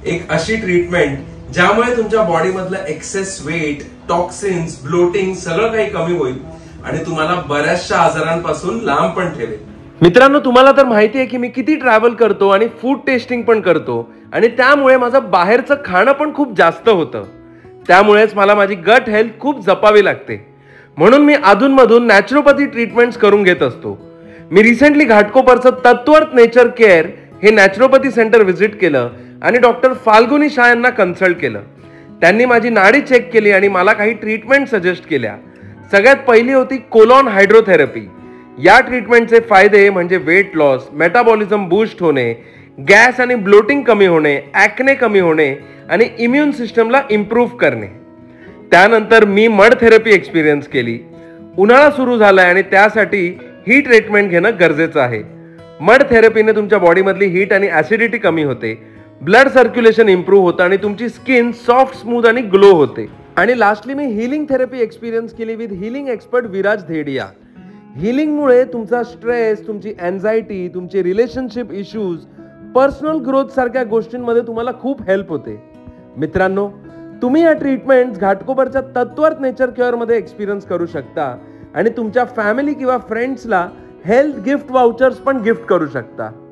एक अशी ट्रीटमेंट ज्यामुळे तुमच्या बॉडी मधलं एक्सेस वेट, टॉक्सिन्स, ब्लोटिंग सगळं काही कमी होईल आणि तुम्हाला बऱ्याचशा आजारांपासून लांब पण ठेवेल. मित्रांनो, तुम्हाला तर माहिती आहे की मी किती ट्रॅव्हल करतो आणि फूड टेस्टिंग पण करतो आणि त्यामुळे माझं बाहेरचं खाणं पण खूप जास्त होतं. त्यामुळेच मला माझी गट हेल्थ खूप जपावी लागते. म्हणून मी अधूनमधून नॅचरोपॅथी ट्रीटमेंट्स करून घेत असतो. मी रिसेंटली घाटकोपरचं तत्वर्थ नेचर केअर हे नॅचरोपॅथी सेंटर व्हिजिट केलं आणि डॉक्टर फाल्गुनी शाह यांना कन्सल्ट केलं. त्यांनी माझी नाडी चेक केली आणि मला काही ट्रीटमेंट सजेस्ट केल्या. सगळ्यात पहिली होती कोलॉन हायड्रोथेरपी. या ट्रीटमेंटचे फायदे म्हणजे वेट लॉस, मेटाबॉलिझम बूस्ट होणे, गॅस आणि ब्लोटिंग कमी होणे, ॲक्ने कमी होणे आणि इम्युन सिस्टमला इम्प्रूव्ह करणे. त्यानंतर मी मड थेरपी एक्सपिरियन्स केली. उन्हाळा सुरू झालाय आणि त्यासाठी ही ट्रीटमेंट घेणं गरजेचं आहे. मड थेरपीने तुमच्या बॉडीमधली हीट आणि ॲसिडिटी कमी होते, ब्लड सर्क्युलेशन इम्प्रूव्ह होतं आणि तुमची स्किन सॉफ्ट, स्मूथ आणि ग्लो होते. आणि लास्टली मी हिलिंग थेरपी एक्सपिरियन्स केली विथ हिलिंग एक्सपर्ट विराज धेडिया. हिलिंगमुळे तुमचा स्ट्रेस, तुमची अँझायटी, तुमचे रिलेशनशिप इश्यूज, पर्सनल ग्रोथ सारख्या गोष्टींमध्ये तुम्हाला खूप हेल्प होते. मित्रांनो, तुम्ही या ट्रीटमेंट्स घाटकोपरच्या तत्वर्थ नेचर केअरमध्ये एक्सपिरियन्स करू शकता आणि तुमच्या फॅमिली किंवा फ्रेंड्सला हेल्थ गिफ्ट वाउचर्स पण गिफ्ट करू शकता.